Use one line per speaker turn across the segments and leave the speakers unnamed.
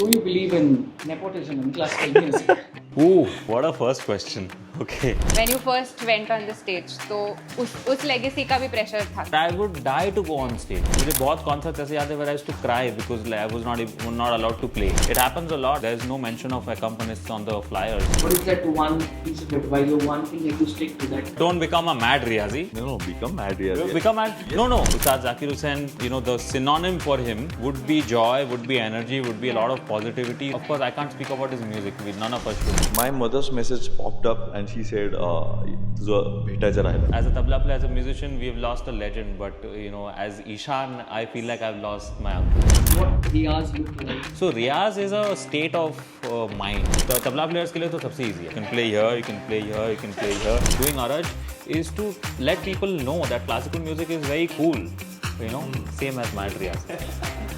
Do you believe in nepotism in classical music?
Ooh, what a first question. Okay.
When you first went on the stage, तो उस legacy का भी pressure था.
I would die to go on stage. मुझे बहुत concerts ऐसे याद है where I used to cry because I was not allowed to play. It happens a lot. There is no mention of accompanists on the flyers.
What is that one piece of advice or one thing that you stick to that?
Don't become a mad Riyazi.
No, become Mad Riyazi.
Become mad? No. Ustad Zakir Hussain, the synonym for him would be joy, would be energy, would be a lot of positivity. Of course, I can't speak about his music. None of us should.
My mother's message popped up and she said, तुझं भेटायचं राहिलं.
As a tabla player, as a musician, we have lost a legend. But as Ishaan, I feel like I've lost my uncle.
What Riyaz look like?
So Riyaz is a state of mind. The tabla players के लिए तो सबसे easy है. You can play here, you can play here, you can play here. Doing Araj is to let people know that classical music is very cool. Same as Mad Riyazi.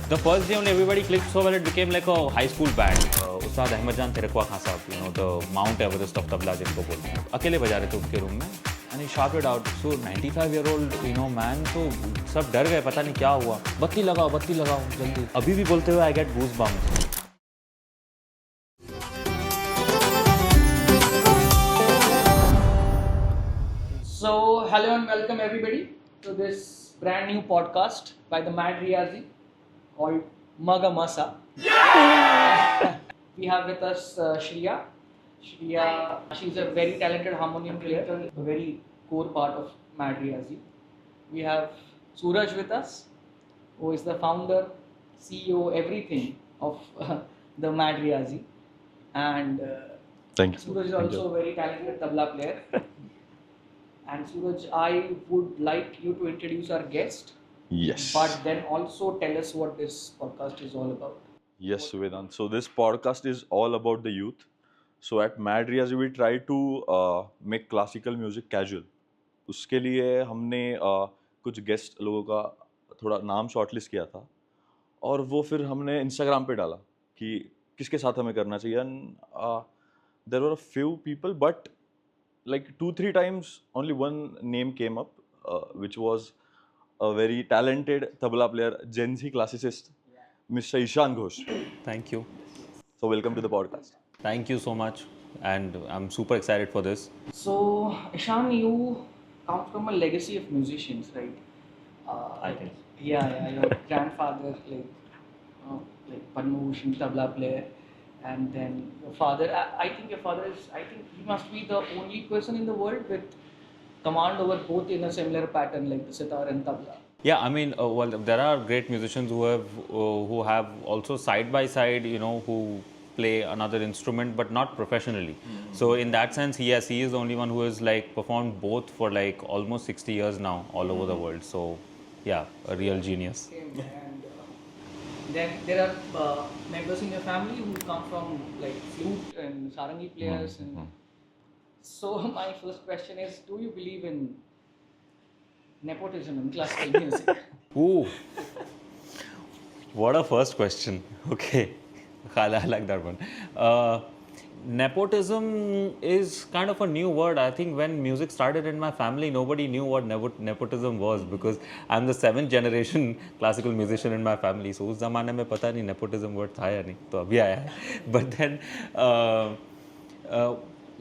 The first day only everybody clicked so well it became like a high school band. Ustad Ahmed Jan Thirakwa Saheb, the Mount Everest of tabla जिनको बोलते हैं. अकेले बजा रहे थे उनके room में. And he shouted out. So 95-year-old, man, तो सब डर गए, पता नहीं क्या हुआ. बत्ती लगाओ जल्दी. अभी भी बोलते हुए I get goosebumps.
So, hello and welcome everybody to this brand new podcast by the Mad Riyazi called Maga Masa. We have with us Shriya. Shriya, she's a very talented harmonium player, a very core part of Mad Riyazi. We have Suraj with us, who is the founder, CEO, everything of the Mad Riyazi. And
Thank you.
Suraj is also a very talented tabla player. And Suraj, I would like you to introduce our guest,
Yes.
but then also tell us what this podcast is all about.
Yes, Vedant. So this podcast is all about the youth. So at Mad Riyazi we try to make classical music casual. उसके लिए हमने कुछ guest लोगों का थोड़ा नाम shortlist किया था और वो फिर हमने इंस्टाग्राम पे डाला कि किसके साथ हमें करना चाहिए. And there were a few people but like 2-3 times only one name came up, which was a very talented tabla player, Gen Z classicist, Mr. Ishaan Ghosh.
Thank you.
So welcome to the podcast.
Thank you so much. And I'm super excited for this.
So, Ishaan, you come from a legacy of musicians, right?
I think.
Yeah. Your grandfather, like Padma Bhushan tabla player, and then your father. I think your father is. I think he must be the only person in the world with command over both in a similar pattern, like the sitar and tabla.
Yeah, I mean, there are great musicians who have also side by side, who play another instrument, but not professionally. So in that sense, he is the only one who has like performed both for like almost 60 years now, all over the world. So yeah, a real genius.
And then there are members in your family who come from like flute and sarangi players. And so my first question is, do you believe in nepotism in classical music?
Ooh, what a first question. Okay, I like that one. Nepotism is kind of a new word. I think when music started in my family, nobody knew what nepotism was because I'm the 7th generation classical musician in my family. So उस ज़माने में पता नहीं nepotism word था या नहीं, तो अभी आया है. But then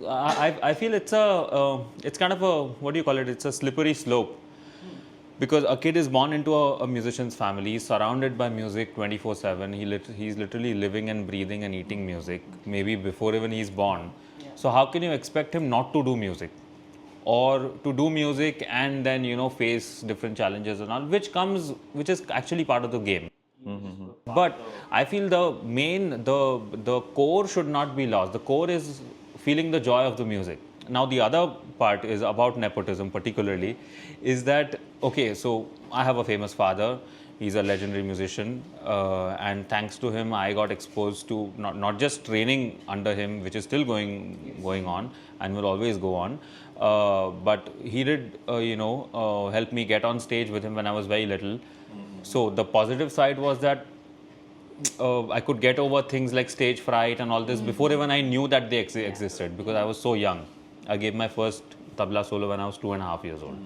I feel it's kind of a, what do you call it? It's a slippery slope. Because a kid is born into a musician's family, he's surrounded by music 24/7. He's literally living and breathing and eating music, maybe before even he's born.
Yeah.
So how can you expect him not to do music? Or to do music and then, face different challenges and all, which is actually part of the game. But I feel the core should not be lost. The core is feeling the joy of the music. Now the other part is about nepotism particularly, is that, okay, so I have a famous father, he's a legendary musician, and thanks to him I got exposed to not just training under him, which is still going on and will always go on, but he did help me get on stage with him when I was very little. So the positive side was that I could get over things like stage fright and all this before even I knew that they existed, because I was so young. I gave my first tabla solo when I was 2.5 years old.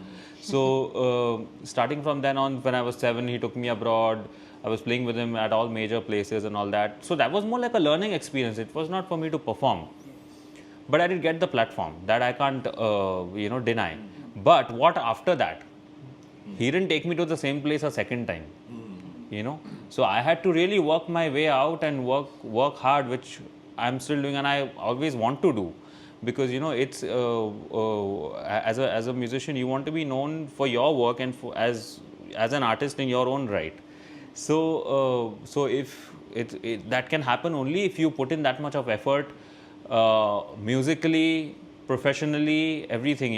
So starting from then on, when I was 7, he took me abroad. I was playing with him at all major places and all that. So that was more like a learning experience. It was not for me to perform. But I did get the platform. That I can't, deny. But what after that? He didn't take me to the same place a second time. So I had to really work my way out and work hard, which I'm still doing and I always want to do. Because it's as a musician, you want to be known for your work and as an artist in your own right. So if that can happen only if you put in that much of effort, musically, professionally, everything.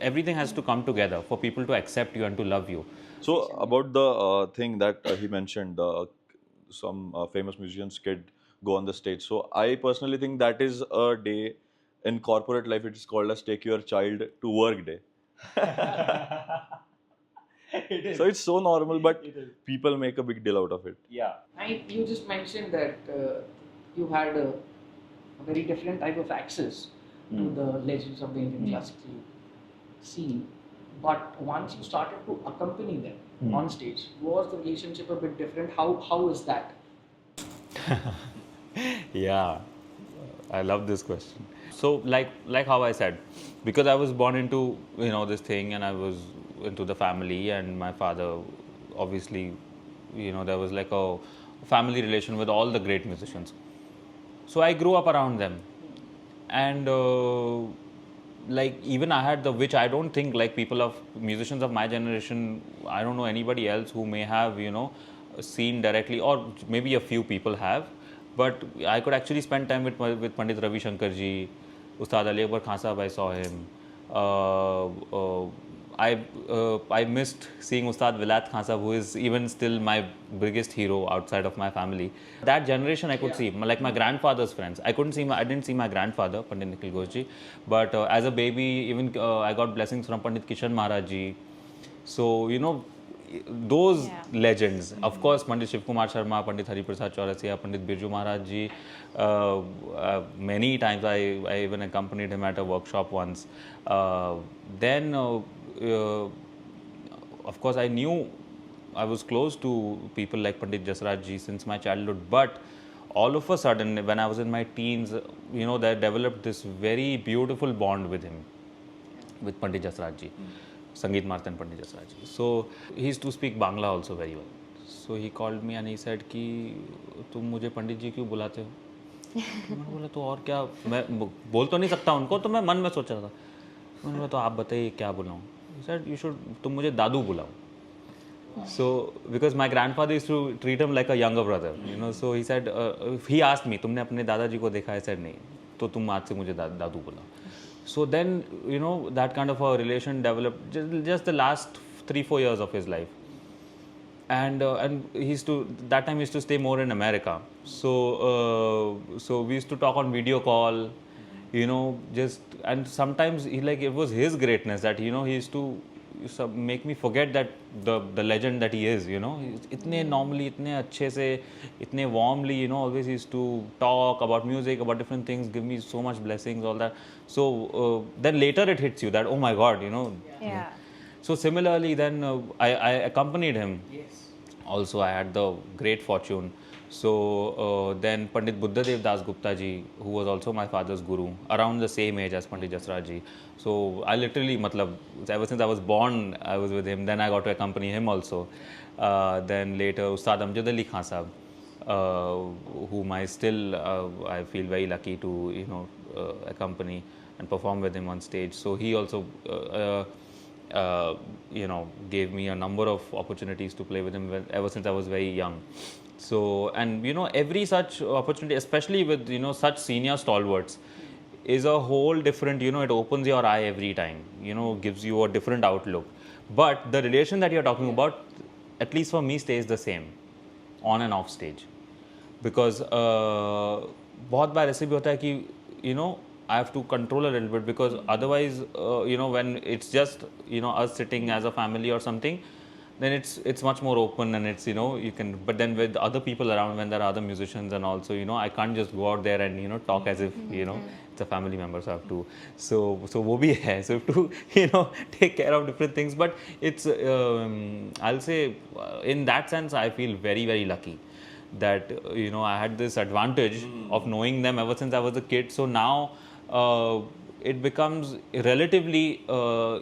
Everything has to come together for people to accept you and to love you.
So about the thing that he mentioned, some famous musician's kid go on the stage. So I personally think that is a day in corporate life. It is called as take your child to work day.
It is.
So it's so normal, but people make a big deal out of it.
Yeah. You just mentioned that you had a very different type of access to the legends of the Indian classical scene. But once you started to accompany them on stage, was the relationship a bit different? How is that?
Yeah, I love this question. So like how I said, because I was born into this thing and I was into the family, and my father obviously there was like a family relation with all the great musicians. So I grew up around them, and like even I had which I don't think like musicians of my generation, I don't know anybody else who may have seen directly, or maybe a few people have, but I could actually spend time with Pandit Ravi Shankar Ji, Ustad Ali Akbar Khan Sahab. I saw him. I missed seeing Ustad Vilayat Khan Sahab, who is even still my biggest hero outside of my family. That generation I could see, like my grandfather's friends. I didn't see my grandfather, Pandit Nikhil Ghosh Ji, but as a baby, even I got blessings from Pandit Kishan Maharaj Ji. So those legends. Of course, Pandit Shiv Kumar Sharma, Pandit Hari Prasad Chaurasia, Pandit Birju Maharaj Ji. Many times I even accompanied him at a workshop once. Then, of course, I knew I was close to people like Pandit Jasraj Ji since my childhood. But all of a sudden, when I was in my teens, I developed this very beautiful bond with him, with Pandit Jasraj Ji. Sangeet Martan Pandit Jasraj Ji. So he used to speak Bangla also very well. So he called me and he said कि तुम मुझे पंडित जी क्यों बुलाते हो? मैंने बोला तो और क्या, मैं बोल तो नहीं सकता उनको, तो मैं मन में सोच रहा था. मैंने बोला तो आप बताइए क्या बुलाऊं? He said तुम मुझे दादू बुलाओ. So because my grandfather used to treat him like a younger brother, so he said, he asked me, तुमने अपने दादाजी को देखा है? I said नहीं, तो तुम आज से मुझे दादू बुलाओ. So then, that kind of a relation developed just the last 3-4 years of his life. And that time he used to stay more in America. So we used to talk on video call, and sometimes it was his greatness that, he used to make me forget that the legend that he is, itne normally, itne अच्छे से, itne warmly, always used to talk about music, about different things, give me so much blessings, all that. So then later it hits you that, oh my God,
Yeah.
So similarly, then I accompanied him.
Yes.
Also, I had the great fortune. So then Pandit Buddhadev Das Gupta ji, who was also my father's guru, around the same age as Pandit Jasraj ji. So I literally, ever since I was born, I was with him. Then I got to accompany him also. Then later, Ustad Amjad Ali Khan Sahab, whom I still, I feel very lucky to, accompany and perform with him on stage. So he also, gave me a number of opportunities to play with him ever since I was very young. So, and every such opportunity, especially with such senior stalwarts, is a whole different, it opens your eye every time, gives you a different outlook. But the relation that you're talking about, at least for me, stays the same on and off stage. Because बहुत बार ऐसे भी होता है कि I have to control a little bit, because otherwise when it's just us sitting as a family or something, then it's much more open, and it's, you know, you can. But then with other people around, when there are other musicians, and also, you know, I can't just go out there and, you know, talk as if, you know, it's a family member, so I have to. So wo bhi hai. So I have to, you know, take care of different things. But it's I'll say in that sense I feel very, very lucky that you know, I had this advantage of knowing them ever since I was a kid. So now it becomes relatively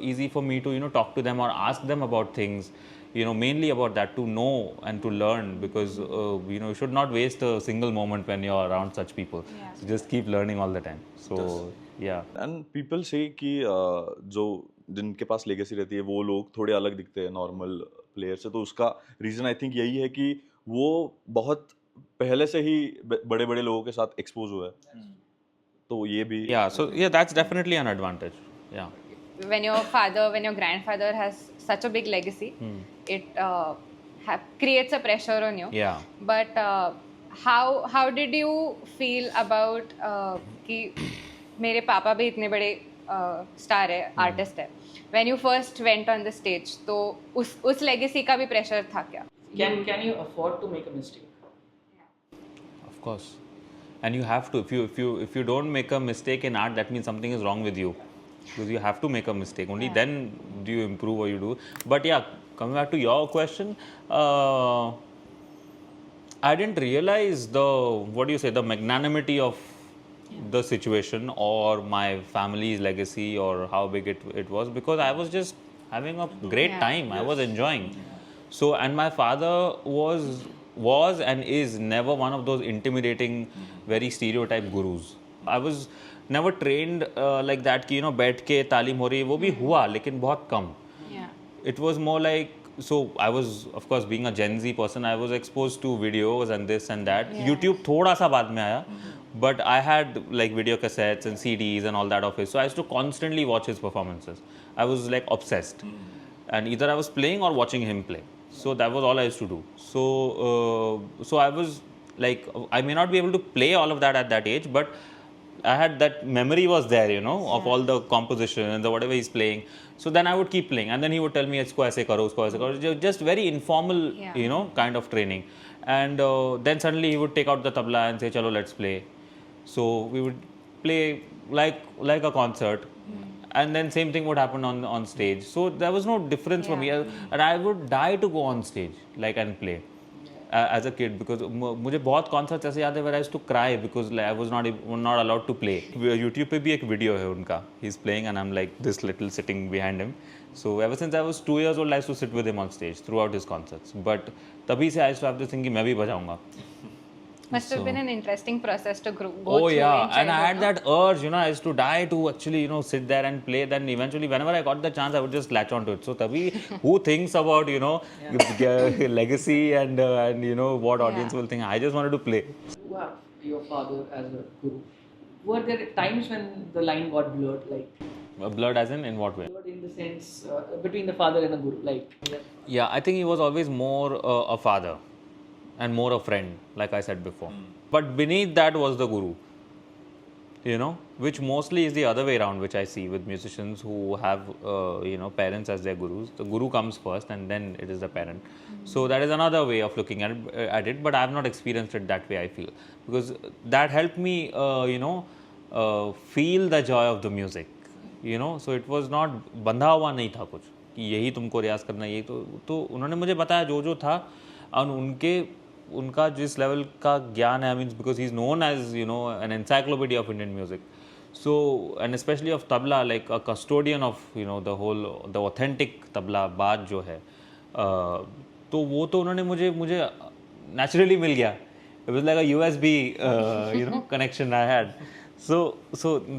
easy for me to, you know, talk to them or ask them about things, you know, mainly about that, to know and to learn, because you know, you should not waste a single moment when you're around such people. So just keep learning all the time. So yeah.
And people say कि जो जिनके पास legacy रहती है वो लोग थोड़े अलग दिखते हैं नॉर्मल प्लेयर से, तो उसका रीजन आई थिंक यही है कि वो बहुत पहले से ही बड़े बड़े लोगों के साथ एक्सपोज हुआ है, तो ये भी
Yeah, so yeah, that's definitely an advantage. Yeah.
When your grandfather has such a big legacy, it creates a pressure on you.
Yeah.
But how did you feel about कि मेरे पापा भी इतने बड़े स्टार है, आर्टिस्ट है, when you first went on the stage, तो उस legacy का भी pressure था क्या?
Can you afford to make a mistake?
Of course. And you have to. If you don't make a mistake in art, that means something is wrong with you, because you have to make a mistake. Only then do you improve or you do. But yeah, coming back to your question, I didn't realize the magnanimity of the situation or my family's legacy or how big it was, because I was just having a great time. I was enjoying. So, and my father was and is never one of those intimidating, very stereotype gurus. I was never trained like that कि, you know, बैठ के तालीम हो रही है, वो भी हुआ लेकिन बहुत कम. It was more like, so I was, of course, being a Gen Z person, I was exposed to videos and this and that. YouTube थोड़ा सा बाद में आया, but I had like video cassettes and CDs and all that of his. So I used to constantly watch his performances. I was like obsessed, and either I was playing or watching him play. So that was all I used to do. So I was like, I may not be able to play all of that at that age, but I had that memory was there, you know, of all the composition and the whatever he's playing. So then I would keep playing, and then he would tell me, "Isko aise karo, usko aise karo." Just very informal, you know, kind of training. And then suddenly he would take out the tabla and say, "Chalo, let's play." So we would play like a concert. And then same thing would happen on stage. So there was no difference for me. And I would die to go on stage and play as a kid, because मुझे बहुत concerts ऐसे याद है where I used to cry because I was not allowed to play. YouTube पे भी एक video है उनका. He's playing and I'm like this little sitting behind him. So ever since I was 2 years old, I used to sit with him on stage throughout his concerts. But तभी से I used to have this thing कि मैं भी बजाऊंगा.
Must have been an interesting process to go
Oh
through.
yeah, and I had that urge, you know, I used to die to actually, you know, sit there and play. Then eventually, whenever I got the chance, I would just latch onto it. So, tabhi, who thinks about, you know, legacy and you know what audience will think? I just wanted to play.
You have your father as a guru. Were there times when the line got blurred, like
Blurred as in what way?
blurred in the sense between the father and the guru, like?
Yeah, I think he was always more a father and more a friend, like I said before. But beneath that was the guru, you know, which mostly is the other way around, which I see with musicians who have, you know, parents as their gurus. The guru comes first and then it is the parent. So that is another way of looking at it, but I have not experienced it that way, I feel. Because that helped me, you know, feel the joy of the music, you know. So it was not बंधा हुआ नहीं था कुछ कि यही तुमको रियाज करना, यही तो उन्होंने मुझे बताया जो था, और उनका जिस लेवल का ज्ञान है, I mean, because he's known as, you know, an encyclopedia of Indian music. So, and especially of tabla, like a custodian of, you know, the authentic tabla baat जो है, तो वो तो उन्होंने मुझे naturally मिल गया. It was like a USB, you know, connection I had. So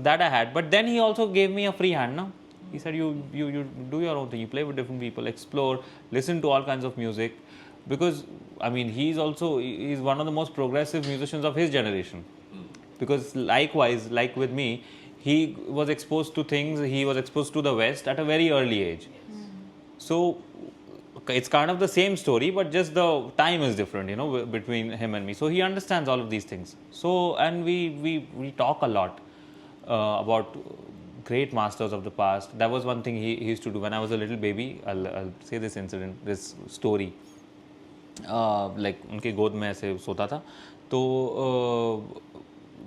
that I had. But then he also gave me a free hand, no? He said, you do your own thing, you play with different people, explore, listen to all kinds of music. Because, I mean, he's one of the most progressive musicians of his generation. Because likewise, like with me, he was exposed to things, he was exposed to the West at a very early age. So, it's kind of the same story, but just the time is different, you know, between him and me. So, he understands all of these things. So, and we talk a lot about great masters of the past. That was one thing he used to do when I was a little baby. I'll say this incident, this story. Like उनके गोद में ऐसे सोता था तो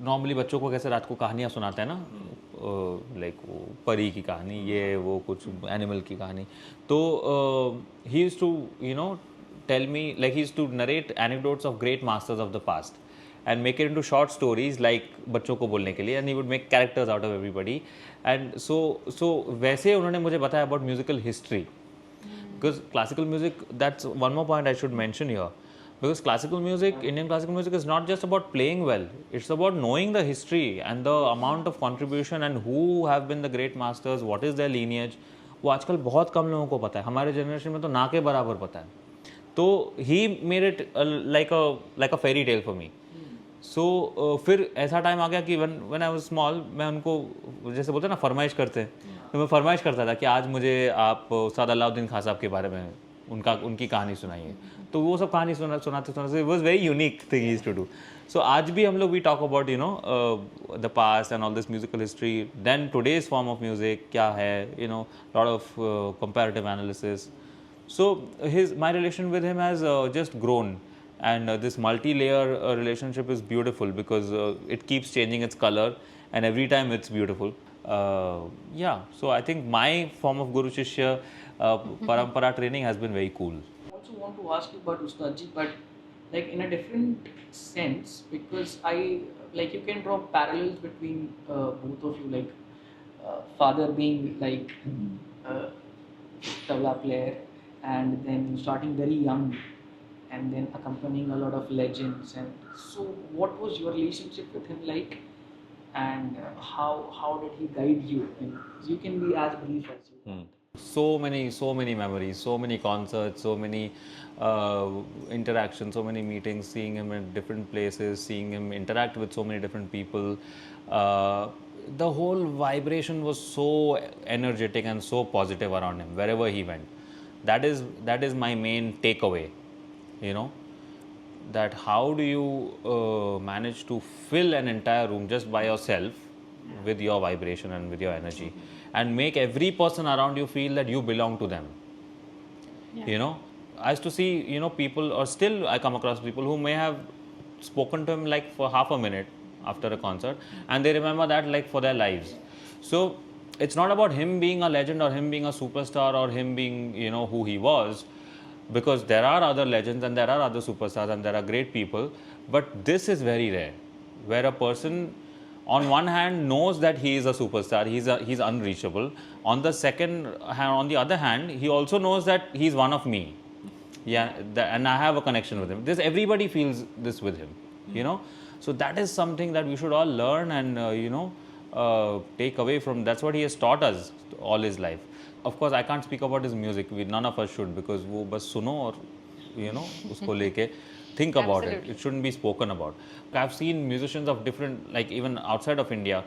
normally बच्चों को कैसे रात को कहानियाँ सुनाते हैं ना, लाइक वो परी की कहानी, ये वो कुछ एनिमल की कहानी. तो he used to tell me, like he used to narrate anecdotes of great masters of the past and make it into short stories like बच्चों को बोलने के लिए, and he would make characters out of everybody. And so वैसे उन्होंने मुझे बताया about musical history, because classical music, that's one more point I should mention here, because classical music, Indian classical music is not just about playing well, it's about knowing the history and the amount of contribution and who have been the great masters, what is their lineage. वो आजकल बहुत कम लोगों को पता है, हमारे generation में तो ना के बराबर पता है. तो he made it like a fairy tale for me. So फिर ऐसा टाइम आ गया कि व्हेन आई वाज स्मॉल, मैं उनको जैसे बोलते हैं ना फरमाइश करते हैं, तो मैं फरमाइश करता था कि आज मुझे आप उस्ताद अलाउद्दीन खान साहब के बारे में उनकी कहानी सुनाइए. तो वो सब कहानी सुनाते it was very unique thing he used to do. So आज भी हम लोग we talk about the past and all this musical history, then today's form of music क्या है, lot of comparative analysis. So my relation with him has just grown, and this multi-layer relationship is beautiful because it keeps changing its color, and every time it's beautiful. Yeah, so I think my form of Guru Shishya Parampara training has been very cool.
I also want to ask you about Ustadji, but like in a different sense, because like you can draw parallels between both of you, like father being like tabla player, and then starting very young and then accompanying a lot of legends. And so what was your relationship with him like, and how did he guide you? And you can be as brief as you want.
So many memories, so many concerts, so many interactions, so many meetings, seeing him in different places, seeing him interact with so many different people. The whole vibration was so energetic and so positive around him wherever he went. That is my main takeaway, that how do you manage to fill an entire room just by yourself with your vibration and with your energy, and make every person around you feel that you belong to them. Yeah. I used to see people, or still I come across people who may have spoken to him like for half a minute after a concert, and they remember that like for their lives. So it's not about him being a legend or him being a superstar or him being who he was, because there are other legends and there are other superstars and there are great people, but this is very rare, where a person on one hand knows that he is a superstar, he's unreachable. On the other hand, he also knows that he's one of me. Yeah, and I have a connection with him. Everybody feels this with him, So that is something that we should all learn and take away from. That's what he has taught us all his life. Of course, I can't speak about his music. None of us should, because वो बस सुनो और उसको लेके think about it. It shouldn't be spoken about. I've seen musicians of different, like even outside of India,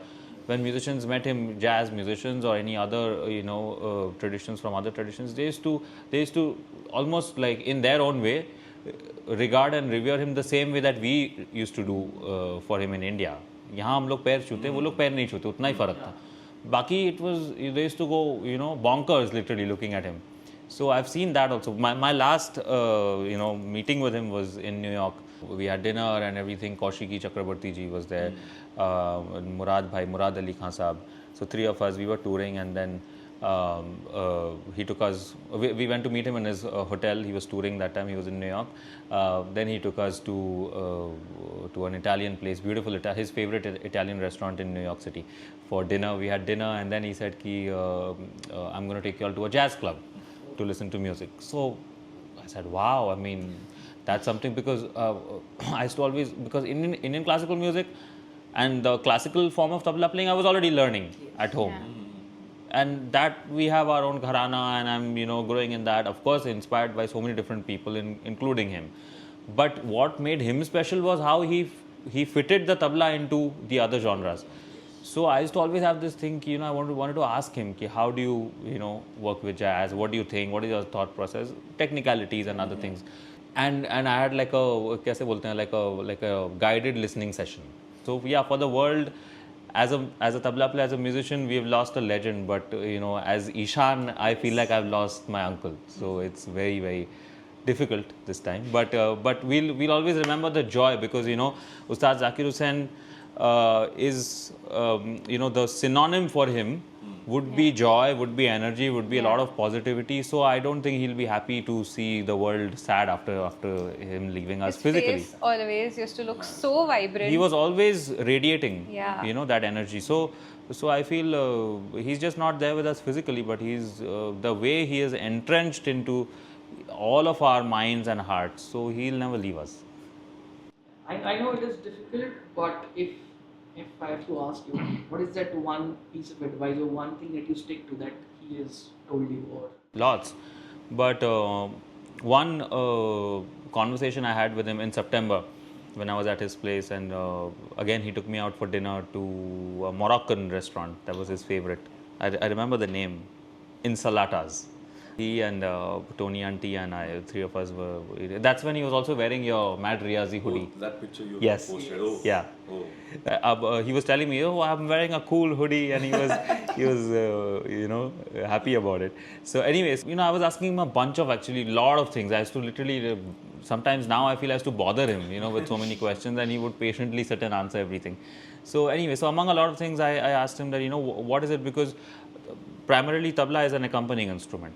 when musicians met him, jazz musicians or any other traditions from other traditions, they used to almost like in their own way regard and revere him the same way that we used to do for him in India. यहाँ हम लोग पैर छूते, वो लोग पैर नहीं छूते, उतना ही फर्क था. बाकी it was, they used to go bonkers literally looking at him. So I've seen that also. My last meeting with him was in New York. We had dinner and everything. Kaushiki Chakrabarti ji was there. Murad Ali Khan Sahab. So three of us, we were touring, and then he took us. We went to meet him in his hotel. He was touring that time. He was in New York. Then he took us to an Italian place, beautiful his favorite Italian restaurant in New York City, for dinner. We had dinner, and then he said, "I'm going to take you all to a jazz club to listen to music." So I said, "Wow!" I mean, that's something, because I used to always, because Indian classical music and the classical form of tabla playing, I was already learning at home. Yeah. And that we have our own gharana, and I'm growing in that, of course inspired by so many different people, including him. But what made him special was how he fitted the tabla into the other genres. So I used to always have this thing, I wanted to ask him, how do you work with jazz? What do you think? What is your thought process? Technicalities and other things. And I had like a guided listening session. So yeah, for the world, as a tabla player, as a musician, we have lost a legend. But as Ishaan, I feel like I've lost my uncle. So it's very, very difficult this time. But we'll always remember the joy, because Ustad Zakir Hussain is the synonym for him would be joy, would be energy, would be a lot of positivity. So I don't think he'll be happy to see the world sad after him leaving us
His
physically.
face always used to look so vibrant.
He was always radiating,
Yeah.
that energy. So I feel he's just not there with us physically, but he's the way he is entrenched into all of our minds and hearts. So he'll never leave us.
I know it is difficult, but if I have to ask you, what is that one piece of advice or one thing that you stick to that he has told you, or
Lots. But one conversation I had with him in September when I was at his place, and again he took me out for dinner to a Moroccan restaurant. That was his favorite. I remember the name, Insalatas. He and Tony Auntie and I, three of us were. That's when he was also wearing your Mad Riyazi hoodie.
Oh, that picture you
Yes.
posted. Oh.
Yeah.
Oh.
He was telling me, "Oh, I'm wearing a cool hoodie," and he was happy about it. So, anyways, I was asking him a bunch of actually lot of things. I used to literally sometimes now I feel I used to bother him, with so many questions, and he would patiently sit and answer everything. So, anyway, so among a lot of things, I asked him that what is it, because primarily tabla is an accompanying instrument.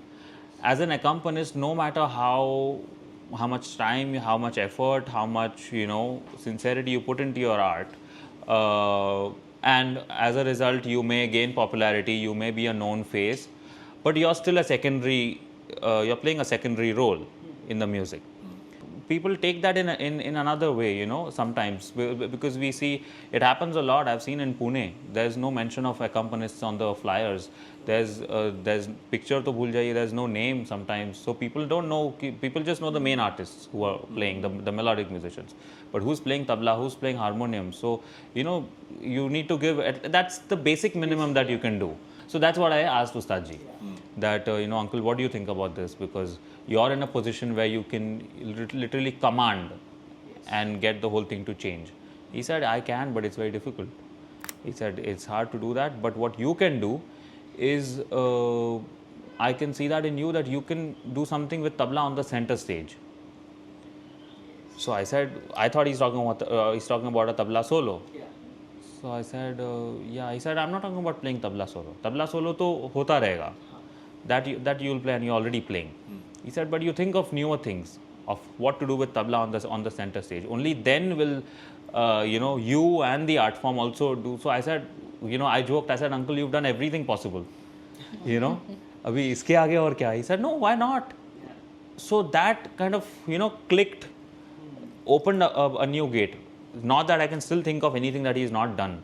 As an accompanist, no matter how much time, how much effort, how much sincerity you put into your art, and as a result you may gain popularity, you may be a known face, but you're still a secondary. You're playing a secondary role in the music. People take that in another way, sometimes, because we see it happens a lot. I've seen in Pune, there's no mention of accompanists on the flyers. There's picture to bhul jaiye, there's no name sometimes. So people don't know, people just know the main artists who are playing, the melodic musicians. But who's playing tabla, who's playing harmonium? So, you need to give, that's the basic minimum that you can do. So that's what I asked Ustadji, that, uncle, what do you think about this? Because you're in a position where you can literally command and get the whole thing to change. He said, I can, but it's very difficult. He said, it's hard to do that, but what you can do is, I can see that in you, that you can do something with tabla on the center stage. So I said, I thought he's talking about a tabla solo.
yeah.
So I said, yeah. He said, I'm not talking about playing tabla solo. Tabla solo to hota rahega. That you'll play, and you're already playing. He said, but you think of newer things, of what to do with tabla on the center stage. Only then will, you and the art form also do. So I said, I joked. I said, uncle, you've done everything possible. Abhi iske aage aur kya? He said, no, why not? So that kind of, clicked, opened a new gate. Not that I can still think of anything that he has not done,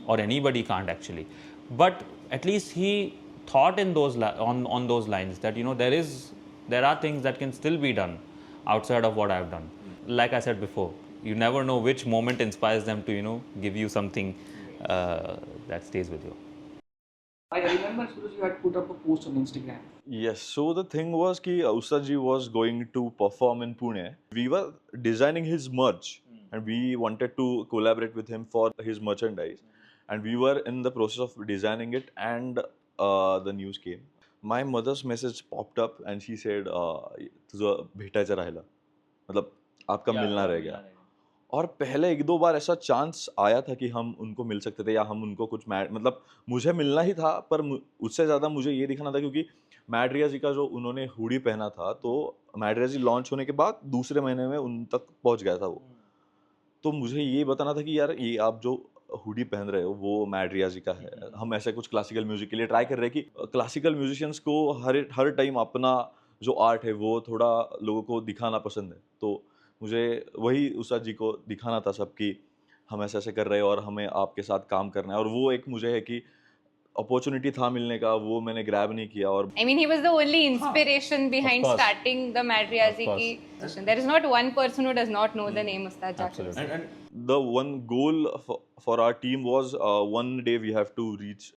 or anybody can't actually, but at least he thought in those on those lines, that there are things that can still be done outside of what I've done. Like I said before, you never know which moment inspires them to give you something that stays with you.
I remember, Suraj, you had put up a post on Instagram.
Yes, so the thing was कि Ustadji was going to perform in Pune. We were designing his merch and we wanted to collaborate with him for his merchandise. And we were in the process of designing it, and the news came. My mother's message popped up and she said, तुझं भेटायचं राहिलं, मतलब आपका मिलना रह गया. और पहले एक दो बार ऐसा चांस आया था कि हम उनको मिल सकते थे, या हम उनको कुछ मतलब मुझे मिलना ही था, पर उससे ज़्यादा मुझे ये दिखाना था, क्योंकि मैड रियाजी का जो उन्होंने हुडी पहना था, तो मैड रियाजी लॉन्च होने के बाद दूसरे महीने में उन तक पहुंच गया था वो. तो मुझे ये बताना था कि यार, ये आप जो हुडी पहन रहे हो वो मैड रियाजी का है. हम ऐसा कुछ क्लासिकल म्यूजिक के लिए ट्राई कर रहे हैं कि क्लासिकल म्यूजिशियंस को हर टाइम अपना जो आर्ट है वो थोड़ा लोगों को दिखाना पसंद है. तो मुझे वही उस्ताद जी को दिखाना था सबकी, हम ऐसे ऐसे कर रहे हैं और हमें आपके साथ काम करना है. और वो एक मुझे है कि अपॉर्चुनिटी था मिलने का, वो मैंने ग्रैब नहीं किया. और
I mean, he was the only inspiration behind
course.
starting the Mad Riyazi
Of
ki session. There is not one person who does not know the name Ustad Zakir
Absolutely.
Hussain.
and the one goal for our team was one day we have to reach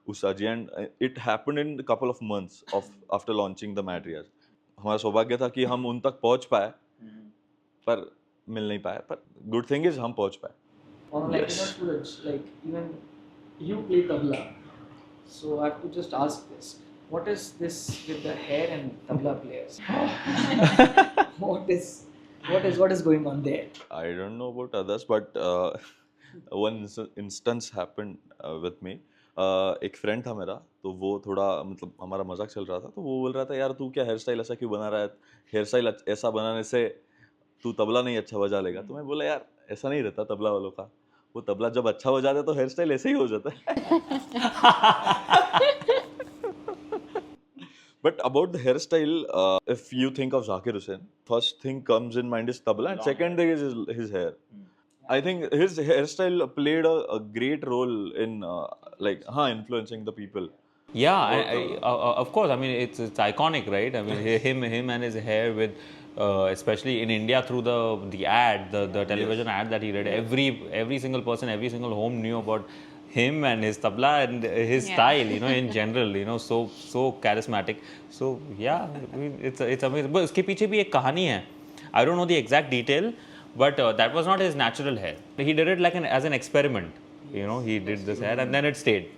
Ustadji, and it happened in a couple of months after launching the Mad Riyaz. हमारा सौभाग्य था कि हम उन तक पहुंच पाए, पर मिल नहीं पाए. पर गुड थिंग इज हम पहुंच पाए.
Or like
Yes.
Suraj, like even you play tabla, so I have to just ask this: what is this with the hair and tabla players? what is what is going on there?
I don't know about others, but one instance happened with me. एक friend था मेरा, तो वो थोड़ा मतलब हमारा मजाक चल रहा था, तो वो बोल रहा था यार तू क्या हेयर स्टाइल ऐसा क्यों बना रहा है, हेयर स्टाइल ऐसा बनाने से तू तबला नहीं अच्छा बजा लेगा. तो मैं बोला यार ऐसा नहीं रहता तबला वालों का, वो तबला जब अच्छा बजाते हैं तो हेयर स्टाइल ऐसे ही हो जाता है. But about the hairstyle, if you think of Zakir Hussain, first thing comes in mind is tabla, and second thing is his hair. I think his hairstyle played a great role in influencing the people.
Yeah, of course. I mean, it's iconic, right? I mean, him and his hair with, especially in India through the ad, the television ad that he did. Every single person, every single home knew about him and his tabla and his style. You know, in general, you know, so charismatic. So yeah, I mean, it's amazing. But उसके पीछे भी एक कहानी है. I don't know the exact detail, but that was not his natural hair. He did it like as an experiment. You know, he did this hair and then it stayed.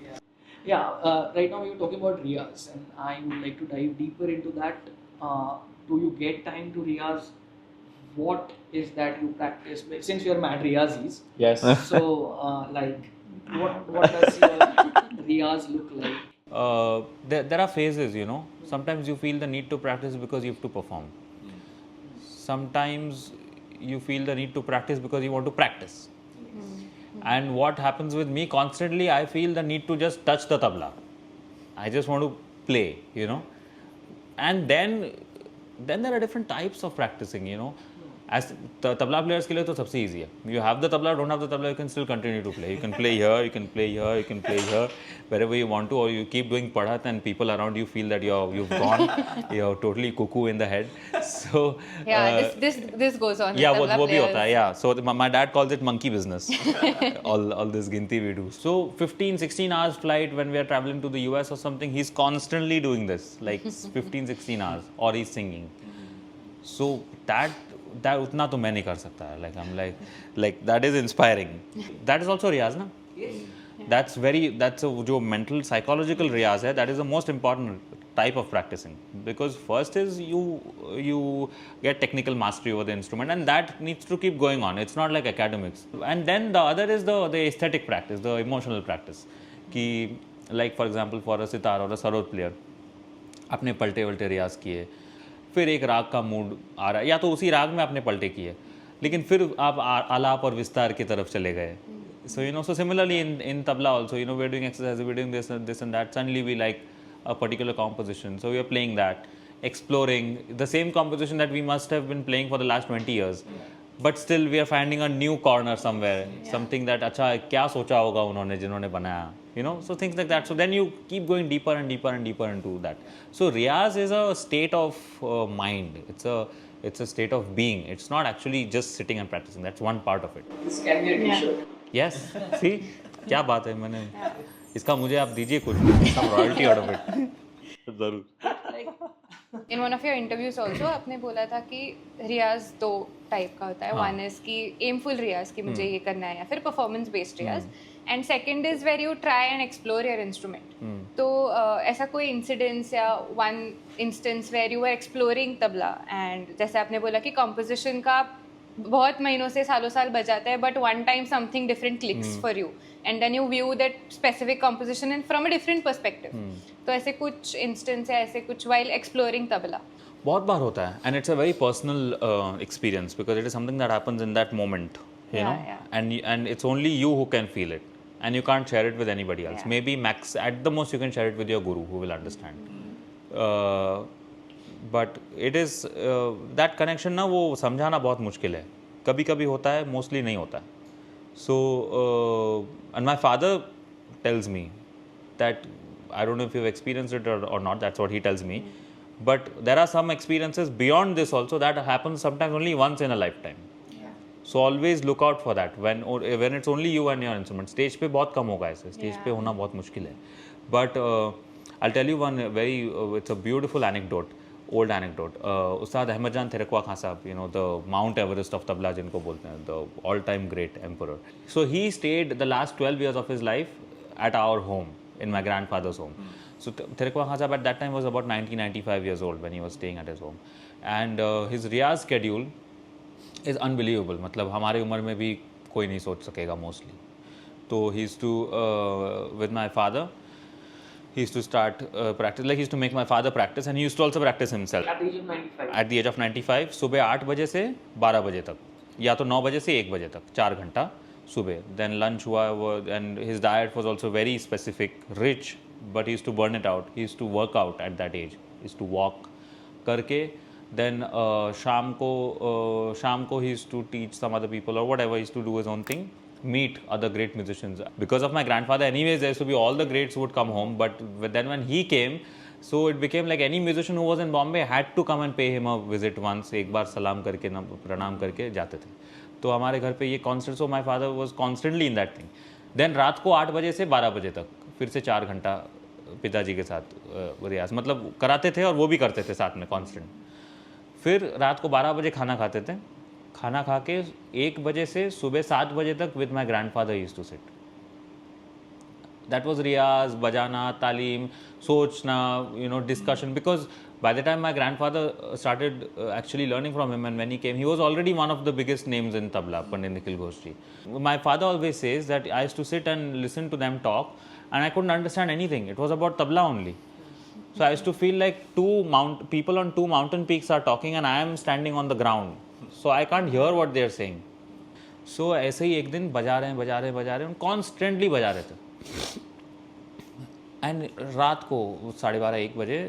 Yeah, right now we were talking about Riyaz, and I would like to dive deeper into that. Do you get time to Riyaz? What is that you practice? Since you are mad Riyazis,
Yes.
so what does your Riyaz look like?
There are phases, you know. Sometimes you feel the need to practice because you have to perform. Sometimes you feel the need to practice because you want to practice. And what happens with me constantly, I feel the need to just touch the tabla. I just want to play, you know. And then there are different types of practicing, you know. As the tabla players के लिए तो सबसे easy है. You have the tabla, don't have the tabla, you can still continue to play. You can play here, you can play here, you can play here, wherever you want to, or you keep doing padhat and people around you feel that you've gone, you're totally cuckoo in the head. So
Yeah, this goes on.
yeah,
with tabla
वो भी
players.
होता है. Yeah, so my dad calls it monkey business. all this ginti we do. So 15-16 hours flight when we are traveling to the US or something, he's constantly doing this, like 15-16 hours, or he's singing. So that उतना तो मैं नहीं कर सकता. Like I'm like that is inspiring. That is also riyaz, na?
Yes.
That's a जो mental psychological riyaz है. That is the most important type of practicing, because first is you get technical mastery over the instrument, and that needs to keep going on. It's not like academics. And then the other is the aesthetic practice, the emotional practice. कि like for example for a sitar or a sarod player, अपने पलटे वलटे रियाज किए, फिर एक राग का mood आ रहा है, या तो उसी राग में आपने पलटे किए, लेकिन फिर आप आलाप और विस्तार की तरफ चले गए. So you know, so similarly in tabla also, you know, we're doing exercises, we're doing this and that. Suddenly we like a particular composition, so we are playing that, exploring the same composition that we must have been playing for the last 20 years, but still we are finding a new corner somewhere, something that अच्छा क्या सोचा होगा उन्होंने जिन्होंने बनाया, you know, so things like that. So then you keep going deeper and deeper and deeper into that. So riyaz is a state of mind. It's a state of being. It's not actually just sitting and practicing. That's one part of it.
This can be a t-shirt.
Yes. See, क्या बात है, मैंने इसका मुझे आप दीजिए कुछ some royalty out of it.
जरूर.
In one of your interviews also आपने बोला था कि रियाज दो टाइप का होता है. वन इज कि एमफुल रियाज कि मुझे ये करना है, या फिर performance based riyaz, and second is where you try and explore your instrument. तो ऐसा कोई इंसिडेंस या one instance where you are exploring tabla, and जैसे आपने बोला कि कॉम्पोजिशन का बहुत महीनों से सालों साल बजाता है, but one time something different clicks for you, and then you view that specific composition in from a different perspective. तो ऐसे कुछ इंस्टेंस है, ऐसे कुछ वाइल एक्सप्लोरिंग तबला? बहुत
बार होता है, and it's a very personal experience, because it is something that happens in that moment, you know, and it's only you who can feel it, and you can't share it with anybody else. Maybe max at the most you can share it with your guru, who will understand. But it is that connection ना, वो समझाना बहुत मुश्किल है. कभी कभी होता है, mostly नहीं होता है. So and my father tells me that, I don't know if you've experienced it or not, that's what he tells me, but there are some experiences beyond this also that happens sometimes only once in a lifetime. So always look out for that when it's only you and your instrument. Stage पे बहुत कम होगा ऐसे, stage पे होना बहुत मुश्किल है. But I'll tell you one very it's a beautiful anecdote. old anecdote. Ustad Ahmed Jan Thirakwa Saheb, you know, the Mount Everest of tabla jinko bolte hain, the all-time great emperor. So he stayed the last 12 years of his life at our home, in my grandfather's home. So Thirakwa Saheb at that time was about 95 years old when he was staying at his home. And his Riyaz schedule is unbelievable. मतलब हमारे उम्र में भी कोई नहीं सोच सकेगा mostly. So he used to, with my father, he used to start practice, like he used to make my father practice, and he used to also practice himself.
At the age of 95.
At the age of 95, सुबह 8 बजे से 12 बजे तक, या तो 9 बजे से 1 बजे तक, 4 घंटा सुबह. Then lunch हुआ, and his diet was also very specific, rich, but he used to burn it out. He used to work out at that age. He used to walk करके. Then शाम को he used to teach some other people or whatever. He used to do his own thing, meet other great musicians. Because of my grandfather, anyways, there used to be all the greats would come home. But then when he came, so it became like any musician who was in Bombay had to come and pay him a visit once. एक बार सलाम करके ना प्रणाम करके जाते थे. तो हमारे घर पे ये constant. So my father was constantly in that thing. Then रात को 8 बजे से 12 बजे तक फिर से 4 घंटा पिताजी के साथ रियाज मतलब कराते थे और वो भी करते थे साथ में constant. फिर रात को 12 बजे खाना खाते थे. खाना खा के 1 बजे से सुबह 7 बजे तक with my grandfather used to sit. That was riyaz, बजाना, तालीम, सोचना, you know, discussion. Because by the time my grandfather started actually learning from him, and when he came, he was already one of the biggest names in tabla, Pandit Nikhil Ghosh ji. My father always says that I used to sit and listen to them talk, and I couldn't understand anything. It was about tabla only. So I used to feel like people on two mountain peaks are talking, and I am standing on the ground. So I can't hear what they are saying. So ऐसे ही एक दिन बजा रहे हैं, constantly बजा रहे थे. And रात को 12:30-1 बजे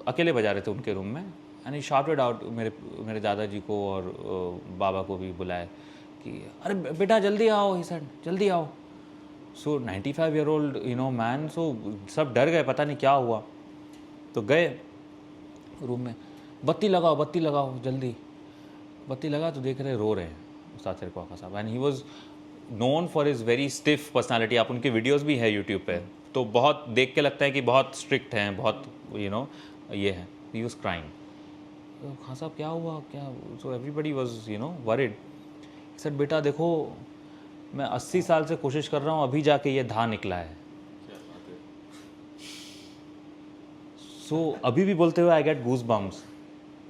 अकेले बजा रहे थे उनके रूम में. And he shouted out, मेरे दादाजी को और बाबा को भी बुलाए कि अरे बेटा जल्दी आओ. He said जल्दी आओ. So 95-year-old, you know, man, so सब डर गए, पता नहीं क्या हुआ. तो गए रूम में, बत्ती लगाओ जल्दी. बत्ती लगा तो देख रहे रो रहे हैं उस्ताद थिरकवा साहब. And he was known for his very stiff personality. आप उनके वीडियोज़ भी है यूट्यूब पे, तो बहुत देख के लगता है कि बहुत स्ट्रिक्ट हैं, बहुत यू नो ये है. He was crying. तो खान साहब क्या हुआ क्या? So everybody was you know worried. Sir बेटा देखो मैं 80 साल से कोशिश कर रहा हूँ, अभी जाके ये धा निकला है. सो अभी भी बोलते हुए आई गेट गूज बम्स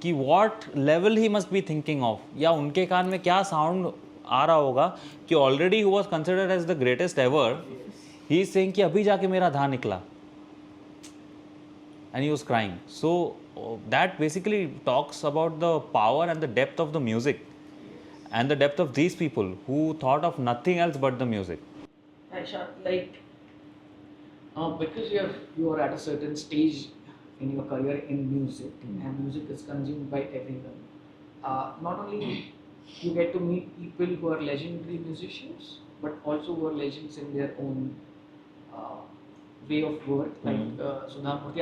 कि what level he must be thinking of, या उनके कान में क्या साउंड आ रहा होगा कि already who was considered as the greatest ever, he is saying कि अभी जाके मेरा धा निकला. And he was crying. So that basically talks about the power and the depth of the music and the depth of these people who thought of nothing else but the music.
Ishaan, like because you are at a certain stage in your career in music, and music is consumed by everyone. Not only you get to meet people who are legendary musicians, but also who are legends in their own way of work, like Sudha Murthy.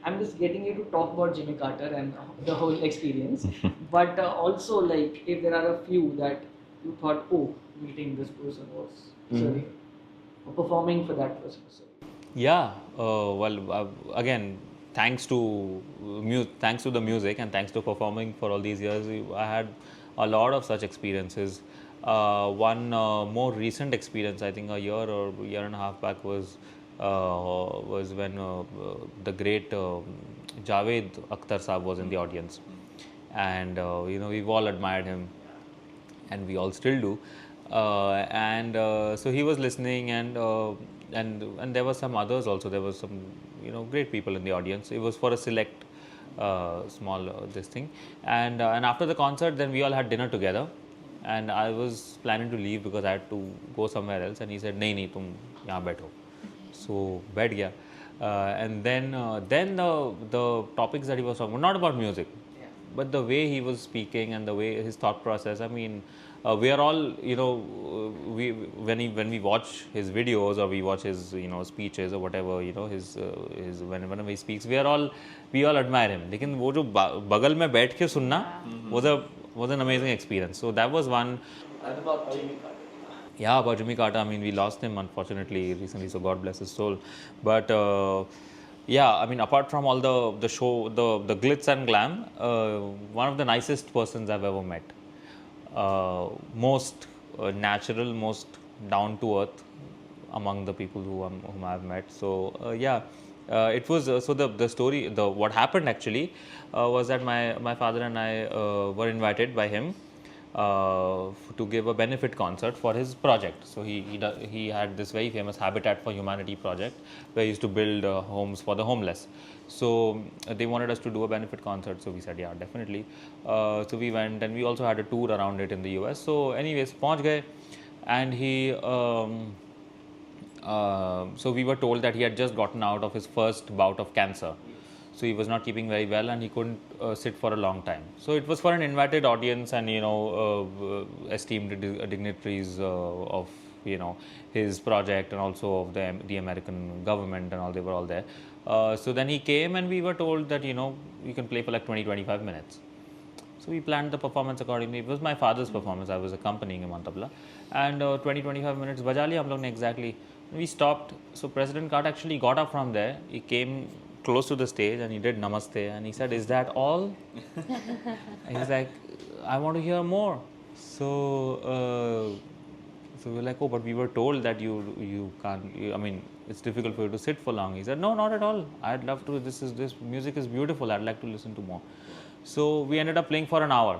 I'm just getting you to talk about Jimmy Carter and the whole experience, but also like if there are a few that you thought, oh, meeting this person was sorry, or performing for that person was sorry.
Yeah, well, again, thanks to the music and thanks to performing for all these years, I had a lot of such experiences. One more recent experience, I think a year or year and a half back, was when the great Javed Akhtar Saheb was in the audience, and you know, we've all admired him, and we all still do. So he was listening, and there were some others also. There was some, you know, great people in the audience. It was for a select small this thing, and after the concert, then we all had dinner together, and I was planning to leave because I had to go somewhere else, and he said, नहीं तुम यहाँ बैठो. So बैठ गया, and then the topics that he was talking about, not about music, but the way he was speaking and the way his thought process. I mean, we are all, you know, when we watch his videos or we watch his, you know, speeches or whatever, you know, his whenever he speaks, we all admire him. लेकिन वो जो बगल में बैठ के सुनना was an amazing experience. So that was one.
And about Jimmy Carter.
Yeah, about Jimmy Carter. I mean, we lost him unfortunately recently, so God bless his soul. But Yeah, I mean, apart from all the show, the glitz and glam, one of the nicest persons I've ever met. Most natural, most down to earth among the people whom I've met. So yeah, it was so the story, the what happened actually was that my father and I were invited by him to give a benefit concert for his project. So he had this very famous Habitat for Humanity project where he used to build homes for the homeless. So they wanted us to do a benefit concert. So we said, yeah, definitely. So we went, and we also had a tour around it in the US. So anyways, पहुंच गए, and so we were told that he had just gotten out of his first bout of cancer. So he was not keeping very well, and he couldn't sit for a long time. So it was for an invited audience, and esteemed dignitaries of his project, and also of the American government, and all, they were all there. So then he came, and we were told that you can play for like 20-25 minutes. So we planned the performance accordingly. It was my father's performance. I was accompanying him on tabla, and 20-25 minutes baja liya hum log ne exactly. We stopped. So President Kart actually got up from there. He came close to the stage and he did namaste, and he said, "Is that all?" And he's like, "I want to hear more." So we're like, "Oh, but we were told that you can't. I mean, it's difficult for you to sit for long." He said, "No, not at all. I'd love to. This music is beautiful. I'd like to listen to more." So we ended up playing for an hour.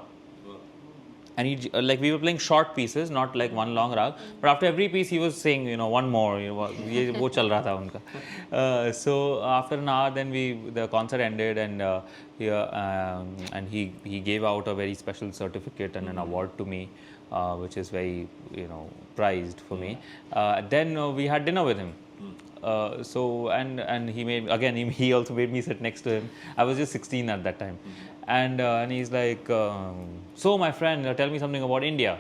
And he, like, we were playing short pieces, not like one long rag. But after every piece, he was saying, one more. ये वो चल रहा था उनका. So after an hour, then the concert ended, and he gave out a very special certificate and an award to me, which is very prized for me. Then we had dinner with him. So and he also made me sit next to him. I was just 16 at that time, and he's like, "So my friend, tell me something about India."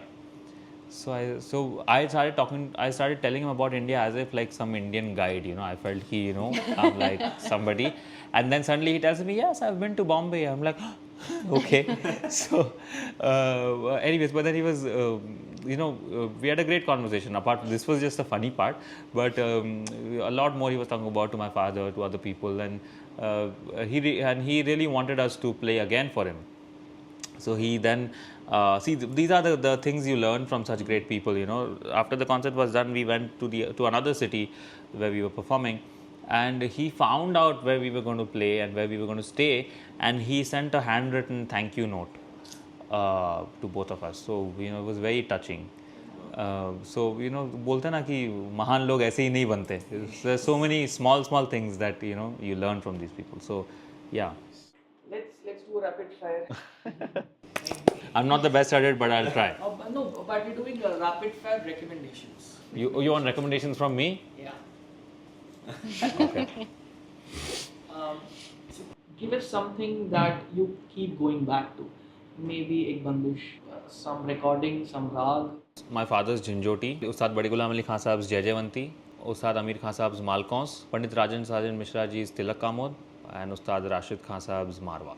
So I started telling him about India as if like some Indian guide. I felt I'm like somebody, and then suddenly he tells me, "Yes, I've been to Bombay." I'm like, okay. So anyways, but then he was we had a great conversation. This was just a funny part, but a lot more he was talking about to my father, to other people, and he really wanted us to play again for him. So he then these are the things you learn from such great people. After the concert was done, we went to another city where we were performing, and he found out where we were going to play and where we were going to stay, and he sent a handwritten thank you note to both of us. So it was very touching. So बोलते ना कि महान लोग ऐसे ही नहीं बनते. There's so many small things that you learn from these people. So yeah.
Let's do a rapid fire.
I'm not the best at it, but I'll try.
No, but we're doing rapid fire recommendations.
You want recommendations from me?
Yeah.
Okay.
So give us something that you keep going back to. Maybe ek bandish, some recording, some rag.
My father's Jhinjhoti, Ustad Badi Ghulam Ali Khan Sahab's Jai Jaiwanti, Ustad Amir Khan Sahab's Malkons, Pandit Rajan Mishra Ji's Tilak Kamod, and Ustad Rashid Khan Sahab's Marwa.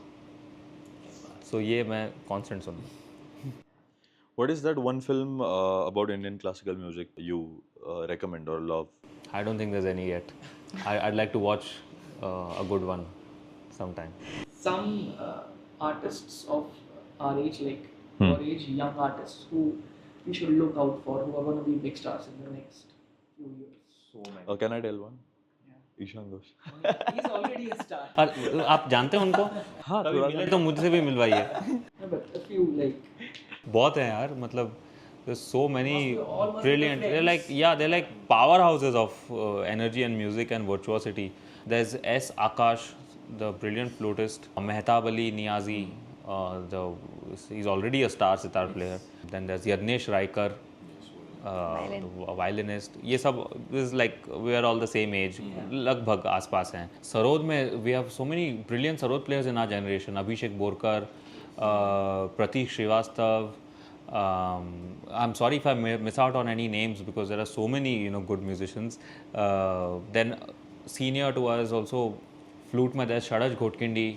So ये मैं constant soon.
What is that one film about Indian classical music you recommend or love?
I don't think there's any yet. I'd like to watch a good one sometime.
Some artists of our age, like our age, young artists who we should look out for, who are going to be big stars in the next few years.
So many.
Can I tell one?
Yeah.
Ishaan Ghosh.
He's already a star.
आप जानते हैं उनको? हाँ, कभी मिले तो मुझसे भी मिलवाइए.
No, but a few like.
बहुत हैं यार, मतलब there's so many
Almost
brilliant. They're like powerhouses of energy and music and virtuosity. There's S. Akash, the brilliant flautist. Mehtab Ali Niazi, he's already a star sitar player. Then there's Yagnesh Raikar, a violinist. ये सब is like we are all the same age. लगभग आसपास हैं. Sarod में we have so many brilliant Sarod players in our generation. Abhishek Borkar, Pratik Srivastav. I'm sorry if I miss out on any names because there are so many good musicians. Then senior to us also flute में there's Sharaj Ghotkindi.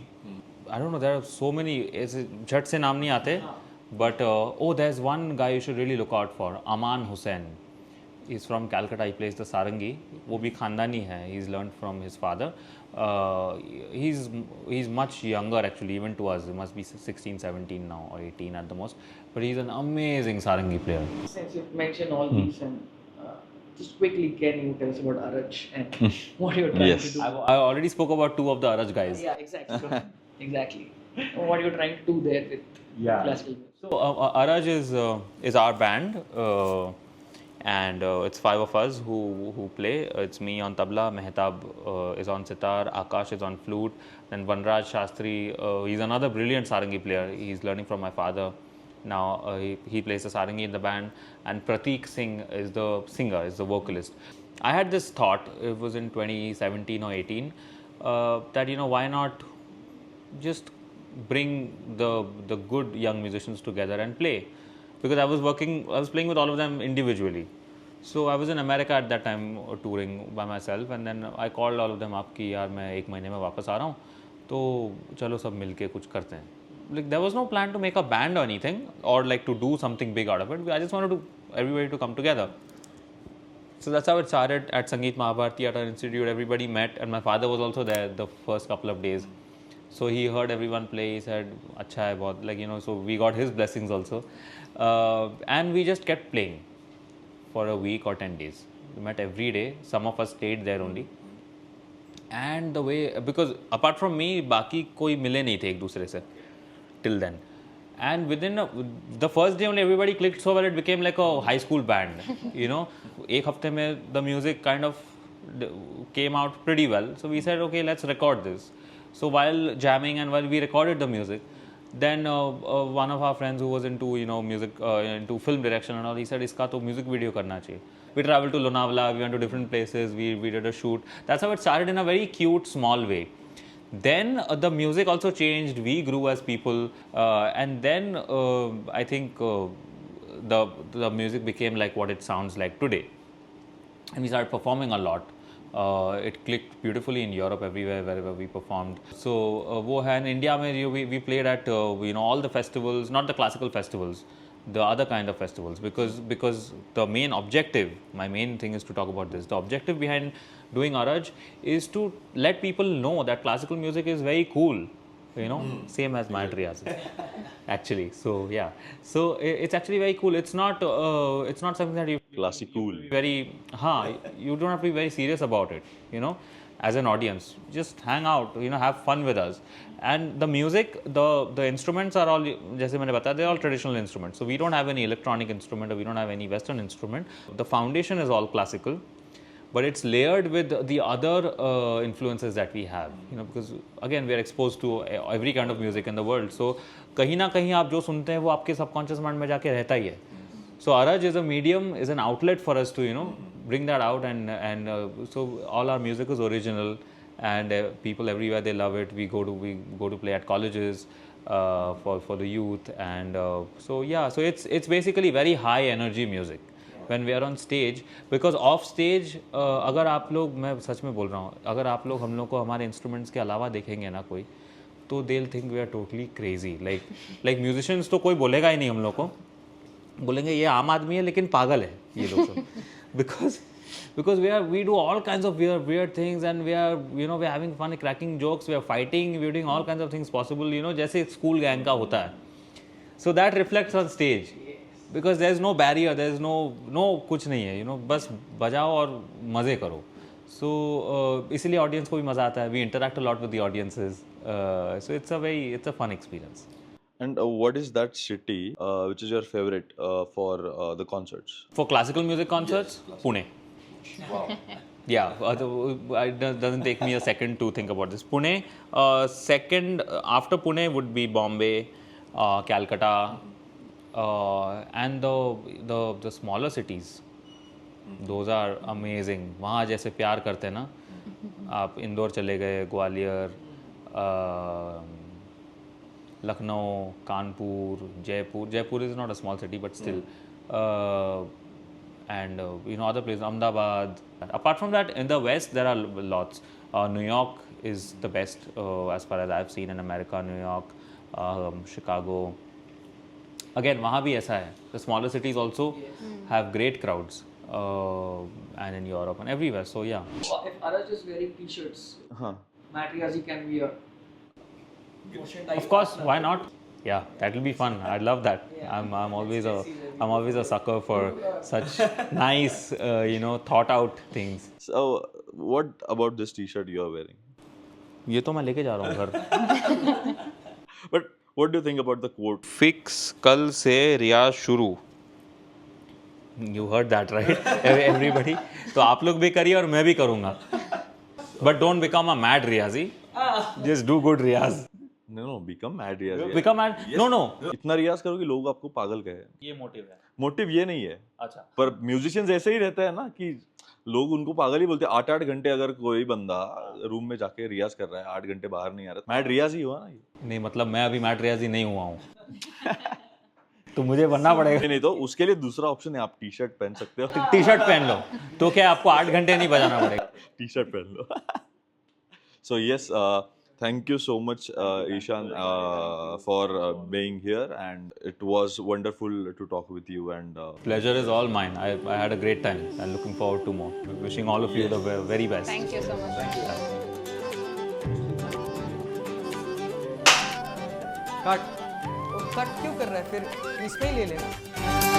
I don't know, there are so many. झट से नाम नहीं आते. But there's one guy you should really look out for, Aman Hussain. He's from Calcutta. He plays the sarangi. वो भी खानदानी है. He's learned from his father. He's much younger actually, even to us. He must be 16, 17 now, or 18 at the most. But he's an amazing sarangi player.
Since you've mentioned all these, and just quickly, can you tell us about Araj and what you're trying to do?
I already spoke about two of the Araj guys.
Yeah, exactly. Exactly. What you're trying to do there with classical music.
So Araj is our band, and it's 5 of us who play. It's me on tabla, Mehtab is on sitar, Akash is on flute, then Vanraj Shastri, he's another brilliant sarangi player. He's learning from my father. Now he plays the sarangi in the band, and Prateek Singh is the singer, is the vocalist. I had this thought, it was in 2017 or 18, that why not just bring the good young musicians together and play, because I was playing with all of them individually. So I was in America at that time touring by myself, and then I called all of them up कि यार मैं 1 महीने में वापस आ रहा हूँ, तो चलो सब मिलके कुछ करते हैं. Like there was no plan to make a band or anything, or like to do something big out of it. I just wanted everybody to come together. So that's how it started at Sangeet Mahabharat Theatre Institute. Everybody met, and my father was also there the first couple of days. So he heard everyone play. He said, "Acha hai bahut." So we got his blessings also, and we just kept playing for a week or 10 days. We met every day. Some of us stayed there only. And the way, because apart from me, बाकी कोई मिले नहीं थे एक दूसरे से till then. And within the first day only, everybody clicked so well, it became like a high school band. एक हफ्ते में the music kind of came out pretty well. So we said, okay, let's record this. So while jamming and while we recorded the music, then one of our friends who was into music, into film direction and all, he said, "Iska to music video karna chahiye." We traveled to Lonavala, we went to different places, we did a shoot. That's how it started, in a very cute, small way. Then the music also changed, we grew as people, and then I think the music became like what it sounds like today. And we started performing a lot. It clicked beautifully in Europe, everywhere, wherever we performed. So, wo hai in India, we played at all the festivals, not the classical festivals, the other kind of festivals, because the main objective, my main thing is to talk about this. The objective behind doing Araj is to let people know that classical music is very cool. Same as Mad Riyazi, actually. So yeah, so it's actually very cool. It's not something that you
classical.
You don't have to be very serious about it. As an audience, just hang out. Have fun with us. And the music, the instruments are all, जैसे मैंने बताया, they're all traditional instruments. So we don't have any electronic instrument, or we don't have any Western instrument. The foundation is all classical, but it's layered with the other influences that we have, because again we are exposed to every kind of music in the world. So कहीं ना कहीं आप जो सुनते हैं वो आपके subconscious mind में जाके रहता ही है. So Araj is a medium, is an outlet for us to bring that out, and so all our music is original, and people everywhere, they love it. We go to play at colleges for the youth, and so it's basically very high energy music when we are on stage, because off stage अगर आप लोग, मैं सच में बोल रहा हूँ, अगर आप लोग हम लोग को हमारे इंस्ट्रूमेंट्स के अलावा देखेंगे ना कोई, तो they'll think we are totally crazy. Like musicians तो कोई बोलेगा ही नहीं हम लोग को, बोलेंगे ये आम आदमी है लेकिन पागल है ये लोग सब. because we do all kinds of weird things, and we're having fun, cracking jokes, we are fighting, we're doing all kinds of things possible, जैसे school gang का होता है. So that reflects on stage, because there's no barrier, there's no कुछ नहीं है, बस बजाओ और मज़े करो. So इसलिए audience को भी मज़ा आता है. We interact a lot with the audiences, so it's a fun experience.
And what is that city which is your favorite for the concerts?
For classical music concerts, yes, Pune.
Wow.
Yeah, it doesn't take me a second to think about this. Pune. Second, after Pune would be Bombay, Calcutta, and the smaller cities. Those are amazing. वहाँ जैसे प्यार करते हैं ना, आप इंदौर चले गए, Gwalior, Lucknow, Kanpur, Jaipur. Jaipur is not a small city, but still, and other places, Ahmedabad. Apart from that, in the West there are lots. New York is the best as far as I've seen in America. New York, Chicago. Again, वहाँ भी ऐसा है. The smaller cities also have great crowds. and in Europe and everywhere. So yeah.
If Araj is wearing t-shirts,
Huh.
Mad Riyazi can wear.
Of course, why not? Yeah, that will be fun. I'd love that.
Yeah.
I'm always a sucker for such nice, thought out things.
So, what about this T-shirt you are wearing?
ये तो मैं लेके जा रहा हूँ घर.
But what do you think about the quote?
Fix कल से रियाज शुरू. You heard that, right? Everybody. तो आप लोग भी करिए और मैं भी करूँगा. But don't become a mad Riyazi. Just do good Riyaz.
No, become mad Riyaz.
Become mad? Yes. No.
इतना रियाज करो कि लोग आपको पागल कहें.
ये मोटिव है.
मोटिव ये नहीं है.
अच्छा.
पर म्यूजिशियंस ऐसे ही रहते हैं ना कि लोग उनको पागल ही बोलते हैं. 8-8 घंटे अगर कोई बंदा रूम में जाके रियाज कर रहा है, 8 घंटे बाहर नहीं आ रहा, मैड रियाज ही हुआ ना ये.
नहीं, मतलब मैं अभी मैड रियाजी नहीं हुआ हूँ. तो मुझे बनना पड़ेगा.
नहीं तो उसके लिए दूसरा ऑप्शन है, आप टी शर्ट पहन सकते हो.
टी शर्ट पहन लो तो क्या आपको 8 घंटे नहीं बजाना पड़ेगा.
टी शर्ट पहन लो. So yes, thank you so much, Ishaan, for being here, and it was wonderful to talk with you. And
Pleasure is all mine. I had a great time and looking forward to more. Wishing all of you the very best.
Thank you so much.
Cut क्यों कर रहा है फिर, इसमें ही ले लेना.